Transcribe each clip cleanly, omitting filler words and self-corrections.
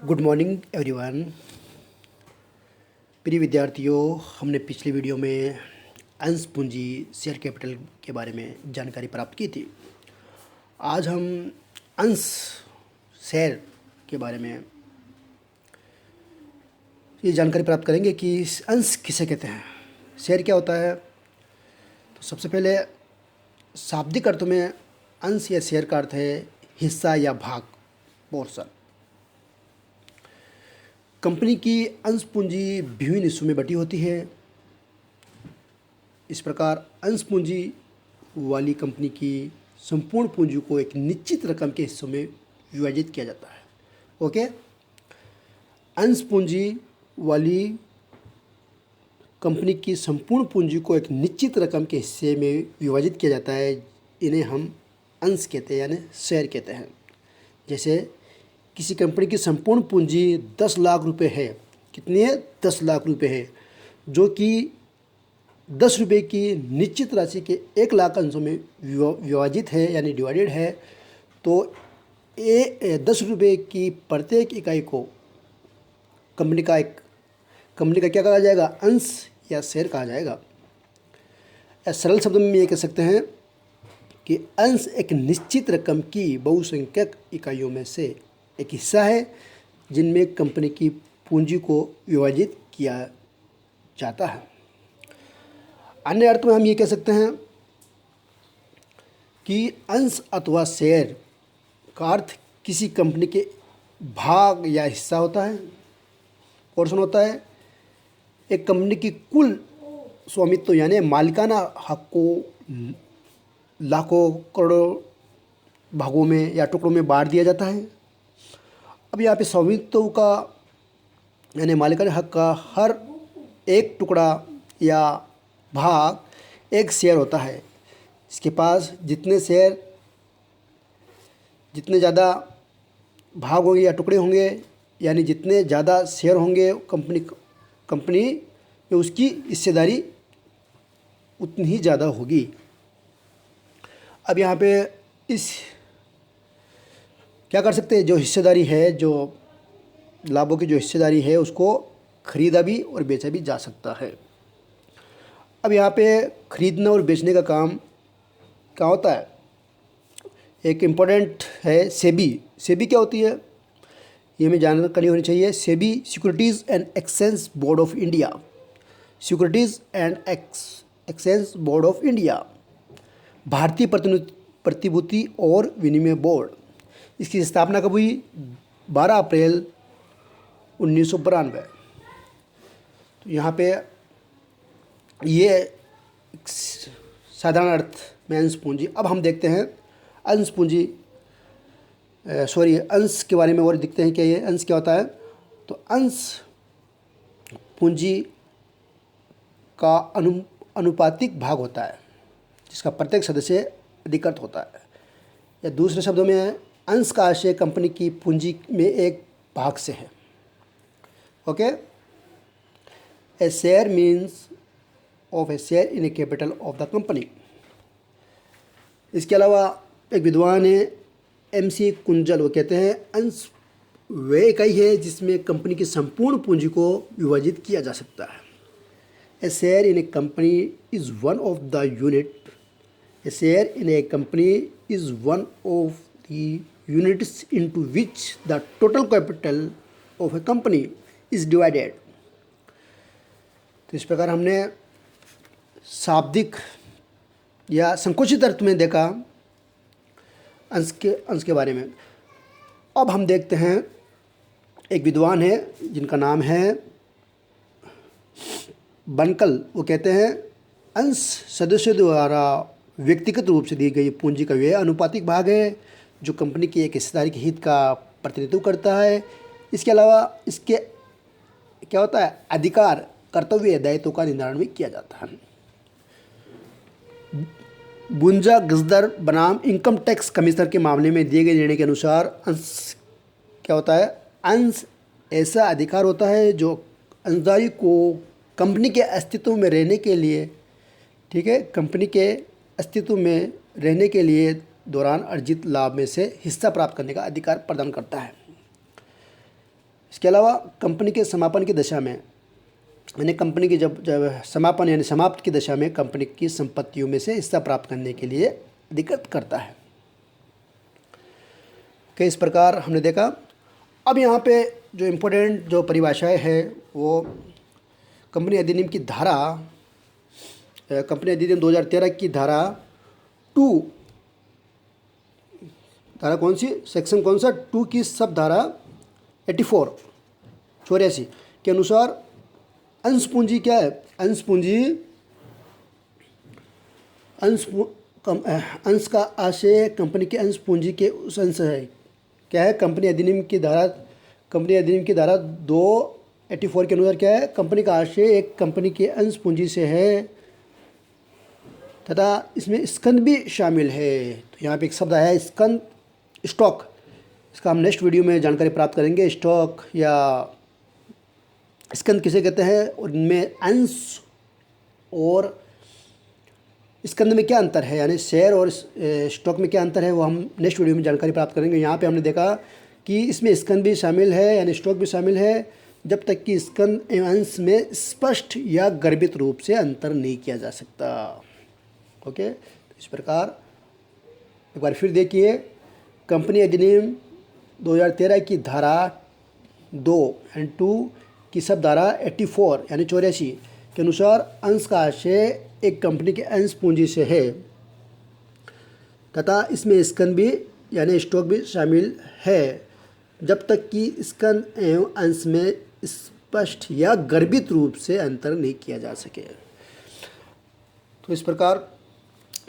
Good morning everyone. प्रिय विद्यार्थियों, हमने पिछली वीडियो में अंश पूंजी शेयर कैपिटल के बारे में जानकारी प्राप्त की थी। आज हम अंश शेयर के बारे में ये जानकारी प्राप्त करेंगे कि अंश किसे कहते हैं, शेयर क्या होता है। तो सबसे पहले शाब्दिक अर्थ में अंश या शेयर का अर्थ है हिस्सा या भाग, पोर्शन। कंपनी की अंश पूंजी विभिन्न हिस्सों में बटी होती है। इस प्रकार अंश पूंजी वाली कंपनी की संपूर्ण पूंजी को एक निश्चित रकम के हिस्सों में विभाजित किया जाता है। ओके, अंश पूंजी वाली कंपनी की संपूर्ण पूंजी को एक निश्चित रकम के हिस्से में विभाजित किया जाता है। इन्हें हम अंश कहते हैं, यानी शेयर कहते हैं। जैसे किसी कंपनी की संपूर्ण पूंजी 10 लाख रुपए है। कितनी है? 10 लाख रुपए है, जो कि 10 रुपये की निश्चित राशि के 1 लाख अंशों में विभाजित है, यानी डिवाइडेड है। तो 10 रुपये की प्रत्येक इकाई को कंपनी का क्या कहा जाएगा? अंश या शेयर कहा जाएगा। सरल शब्दों में ये कह सकते हैं कि अंश एक निश्चित रकम की बहुसंख्यक इकाइयों में से एक हिस्सा है जिनमें कंपनी की पूंजी को विभाजित किया जाता है। अन्य अर्थ में हम ये कह सकते हैं कि अंश अथवा शेयर का अर्थ किसी कंपनी के भाग या हिस्सा होता है, पोर्शन होता है। एक कंपनी की कुल स्वामित्व यानी मालिकाना हक को लाखों करोड़ों भागों में या टुकड़ों में बांट दिया जाता है। अब यहाँ पे स्वामित्व का यानी मालिकाना हक का हर एक टुकड़ा या भाग एक शेयर होता है। इसके पास जितने ज़्यादा भाग होंगे या टुकड़े होंगे, यानी जितने ज़्यादा शेयर होंगे कंपनी में, उसकी हिस्सेदारी उतनी ही ज़्यादा होगी। अब यहाँ पे क्या कर सकते हैं? जो हिस्सेदारी है, जो लाभों की जो हिस्सेदारी है, उसको खरीदा भी और बेचा भी जा सकता है। अब यहाँ पे खरीदने और बेचने का काम क्या होता है? एक इम्पोर्टेंट है सेबी। सेबी क्या होती है, ये हमें जानकारी होनी चाहिए। SEBI securities and exchange board of India. Securities and exchange board of India, भारतीय प्रतिभूति और विनिमय बोर्ड। इसकी स्थापना कब हुई? 12 अप्रैल 1992। तो यहाँ पे ये साधारण अर्थ में अंश पूंजी। अब हम देखते हैं अंश पूंजी अंश के बारे में और देखते हैं कि ये अंश क्या होता है। तो अंश पूंजी का अनुपातिक भाग होता है जिसका प्रत्येक सदस्य अधिकृत होता है। या दूसरे शब्दों में अंश का आशय कंपनी की पूंजी में एक भाग से है। Okay, A share means of A share in A capital of the company. इसके अलावा एक विद्वान है MC कुंजल, वो कहते हैं अंश वह इकाई है जिसमें कंपनी की संपूर्ण पूंजी को विभाजित किया जा सकता है। A share in a company is one of the unit. A share in a company is one of the units into which the total capital of a company is divided। तो इस प्रकार हमने शाब्दिक या संकुचित अर्थ में देखा अंश के बारे में। अब हम देखते हैं एक विद्वान है जिनका नाम है बनकल। वो कहते हैं अंश सदस्यों द्वारा व्यक्तिगत रूप से दी गई पूंजी का वह अनुपातिक भाग है जो कंपनी की एक हिस्सेदारी के हित का प्रतिनिधित्व करता है। इसके अलावा इसके क्या होता है? अधिकार, कर्तव्य, दायित्व का निर्धारण भी किया जाता है। बुंजा गजदर बनाम इनकम टैक्स कमिश्नर के मामले में दिए गए निर्णय के अनुसार अंश क्या होता है? अंश ऐसा अधिकार होता है जो अंशधारी को कंपनी के अस्तित्व में रहने के लिए, ठीक है, कंपनी के अस्तित्व में रहने के लिए दौरान अर्जित लाभ में से हिस्सा प्राप्त करने का अधिकार प्रदान करता है। इसके अलावा कंपनी के समापन की दशा में, यानी कंपनी की जब समापन यानी समाप्त की दशा में कंपनी की संपत्तियों में से हिस्सा प्राप्त करने के लिए अधिकृत करता है। कि इस प्रकार हमने देखा। अब यहाँ पे जो इम्पोर्टेंट जो परिभाषाएं है वो कंपनी अधिनियम की धारा, कंपनी अधिनियम 2013 की धारा 2, धारा कौन सी, सेक्शन कौन सा, 2 की सब धारा 84 के अनुसार अंश पूंजी क्या है, अंश पूंजी अंश का आशय कंपनी के अंश पूंजी के उस अंश है। क्या है, कंपनी अधिनियम की धारा 284 के अनुसार क्या है, कंपनी का आशय एक कंपनी के अंश पूंजी से है तथा इसमें स्कंद भी शामिल है। तो यहाँ पे एक शब्द आया है स्कंद, स्टॉक। इसका हम नेक्स्ट वीडियो में जानकारी प्राप्त करेंगे। स्टॉक या स्कंद किसे कहते हैं और इनमें अंश और स्कंद में क्या अंतर है, यानी शेयर और स्टॉक में क्या अंतर है, वो हम नेक्स्ट वीडियो में जानकारी प्राप्त करेंगे। यहाँ पे हमने देखा कि इसमें स्कंद भी शामिल है यानी स्टॉक भी शामिल है जब तक कि स्कंद एवं अंश में स्पष्ट या गर्भित रूप से अंतर नहीं किया जा सकता। ओके, तो इस प्रकार एक बार फिर देखिए, कंपनी अधिनियम 2013 की धारा 2 एंड 2 की सब धारा 84 यानी 84 के अनुसार अंश का आशय एक कंपनी के अंश पूंजी से है तथा इसमें स्कंद भी यानी स्टॉक भी शामिल है जब तक कि स्कंद एवं अंश में स्पष्ट या गर्भित रूप से अंतर नहीं किया जा सके। तो इस प्रकार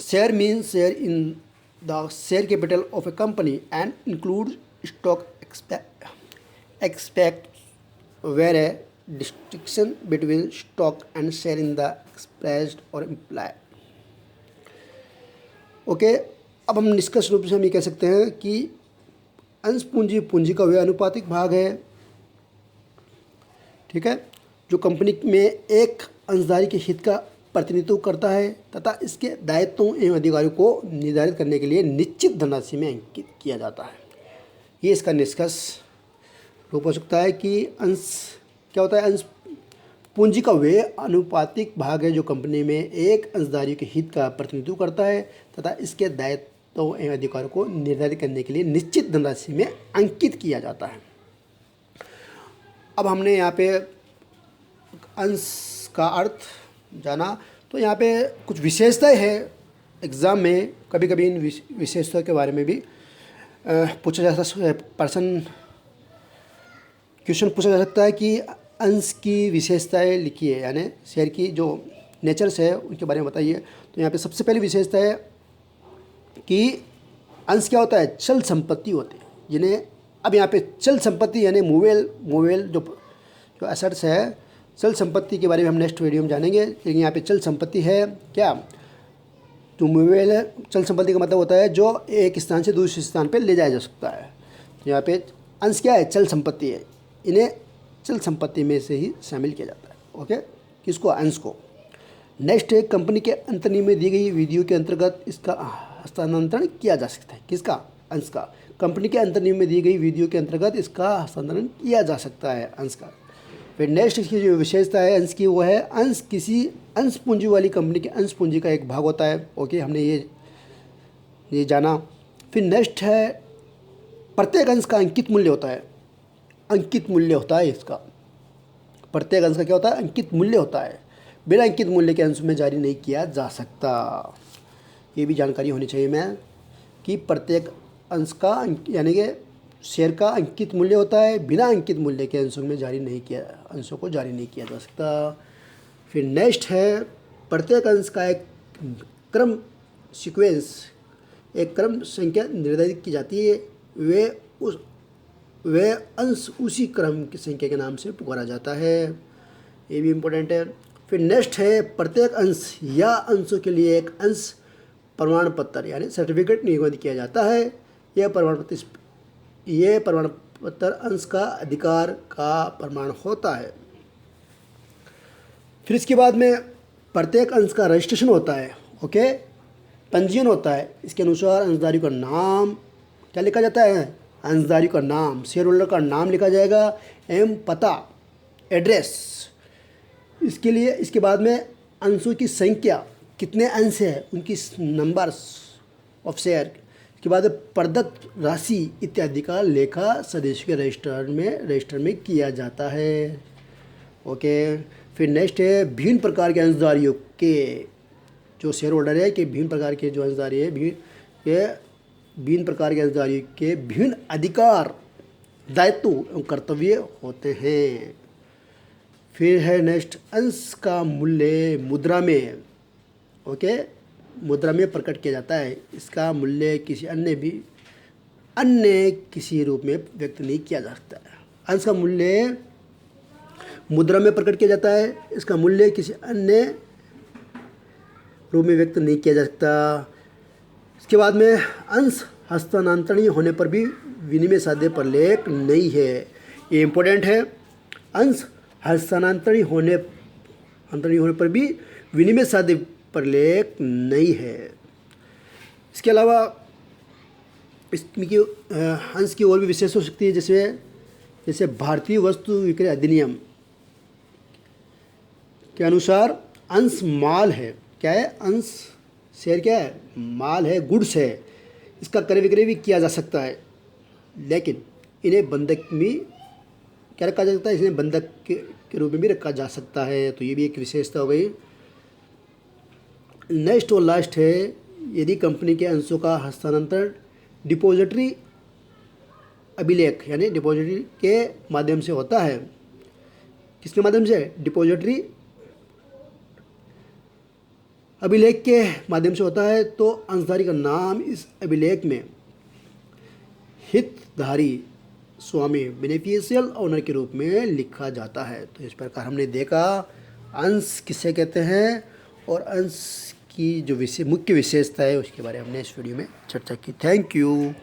share means share in the share capital of a company and include stock expect where a distinction between stock and share in the expressed or implied। Okay, अब हम निष्कर्ष रूप से हम ये कह सकते हैं कि अंश पूंजी पूंजी का वह अनुपातिक भाग है, ठीक है, जो कंपनी में एक अंशधारी के हित का प्रतिनिधित्व करता है तथा इसके दायित्वों एवं अधिकारों को निर्धारित करने के लिए निश्चित धनराशि में अंकित किया जाता है। ये इसका निष्कर्ष रूप हो सकता है कि अंश क्या होता है, अंश पूंजी का वे अनुपातिक भाग है जो कंपनी में एक अंशधारी के हित का प्रतिनिधित्व करता है तथा इसके दायित्वों एवं अधिकारों को निर्धारित करने के लिए निश्चित धनराशि में अंकित किया जाता है। अब हमने यहाँ पे अंश का अर्थ जाना, तो यहाँ पे कुछ विशेषताएं हैं। एग्ज़ाम में कभी कभी इन विशेषताओं के बारे में भी पूछा जा सकता है, क्वेश्चन पूछा जा सकता है कि अंश की विशेषताएं लिखिए, यानी शेयर की जो नेचर्स है उनके बारे में बताइए। तो यहाँ पे सबसे पहली विशेषता है कि अंश क्या होता है, चल संपत्ति होती है, जिन्हें अब यहाँ पे चल संपत्ति यानी मूवेल जो एसेट्स है, चल संपत्ति के बारे में हम नेक्स्ट वीडियो में जानेंगे। लेकिन यहाँ पे चल संपत्ति है क्या, जो मूवेल है, चल संपत्ति का मतलब होता है जो एक स्थान से दूसरे स्थान पर ले जाया जा सकता है। तो यहाँ पे अंश क्या है, चल संपत्ति है, इन्हें चल संपत्ति में से ही शामिल किया जाता है। ओके, किसको, अंश को। नेक्स्ट है कंपनी के अंतर्नियम में दी गई विधियों के अंतर्गत इसका हस्तांतरण किया जा सकता है। किसका, अंश का। कंपनी के अंतर्नियम में दी गई विधियों के अंतर्गत इसका हस्तांतरण किया जा सकता है, अंश का। फिर नेक्स्ट इसकी जो विशेषता है अंश की वो है अंश किसी अंश पूंजी वाली कंपनी के अंश पूंजी का एक भाग होता है। ओके, हमने ये जाना। फिर नेक्स्ट है प्रत्येक अंश का अंकित मूल्य होता है, अंकित मूल्य होता है इसका। प्रत्येक अंश का क्या होता है, अंकित मूल्य होता है, बिना अंकित मूल्य के अंश में जारी नहीं किया जा सकता। ये भी जानकारी होनी चाहिए मैं कि प्रत्येक अंश का यानी कि शेयर का अंकित मूल्य होता है, बिना अंकित मूल्य के अंशों में अंशों को जारी नहीं किया जा सकता। फिर नेक्स्ट है प्रत्येक अंश का एक क्रम सीक्वेंस, एक क्रम संख्या निर्धारित की जाती है, वे अंश उसी क्रम की संख्या के नाम से पुकारा जाता है। ये भी इम्पोर्टेंट है। फिर नेक्स्ट है प्रत्येक अंश या अंशों के लिए एक अंश प्रमाण पत्र यानी सर्टिफिकेट निबंध किया जाता है। यह प्रमाण पत्र अंश का अधिकार का प्रमाण होता है। फिर इसके बाद में प्रत्येक अंश का रजिस्ट्रेशन होता है। ओके, पंजीयन होता है। इसके अनुसार अंशधारी का नाम क्या लिखा जाता है, अंशधारी का नाम, शेयर होल्डर का नाम लिखा जाएगा एवं पता, एड्रेस। इसके लिए इसके बाद में अंशों की संख्या, कितने अंश है उनकी नंबर्स ऑफ शेयर, इसके बाद प्रदत्त राशि इत्यादि का लेखा सदस्य के रजिस्टर में किया जाता है। ओके, फिर नेक्स्ट है भिन्न प्रकार के अंशधारियों के, जो शेयर होल्डर है कि भिन्न प्रकार के जो अंशधारी है, भिन्न प्रकार के अंशधारियों के भिन्न अधिकार, दायित्व एवं कर्तव्य होते हैं। फिर है नेक्स्ट अंश का मूल्य मुद्रा में, ओके, मुद्रा में प्रकट किया जाता है। इसका मूल्य किसी अन्य किसी रूप में व्यक्त नहीं किया जा सकता है। अंश का मूल्य मुद्रा में प्रकट किया जाता है, इसका मूल्य किसी अन्य रूप में व्यक्त नहीं किया जा सकता। इसके बाद में अंश हस्तांतरणीय होने पर भी विनिमय साध्य प्रलेख नहीं है, ये इम्पोर्टेंट है। अंश हस्तांतरणीय होने पर भी विनिमय साध्य प्रलेख नहीं है। इसके अलावा इसकी अंश की और भी विशेष हो सकती है, जैसे भारतीय वस्तु विक्रय अधिनियम के अनुसार अंश माल है। क्या है? अंश शेयर क्या है? माल है, गुड्स है। इसका क्रय विक्रय भी किया जा सकता है, लेकिन इन्हें बंधक में क्या रखा जा सकता है? इन्हें बंधक के रूप में भी रखा जा सकता है। तो ये भी एक विशेषता हो गई। नेक्स्ट और लास्ट है, यदि कंपनी के अंशों का हस्तांतरण डिपॉजिटरी अभिलेख यानी डिपॉजिटरी के माध्यम से होता है। किसके माध्यम से? डिपॉजिटरी अभिलेख के माध्यम से होता है। तो अंशधारी का नाम इस अभिलेख में हितधारी स्वामी बेनिफिशियल ओनर के रूप में लिखा जाता है। तो इस प्रकार हमने देखा अंश किसे कहते हैं और अंश की जो मुख्य विशेषता है उसके बारे में हमने इस वीडियो में चर्चा की। Thank you.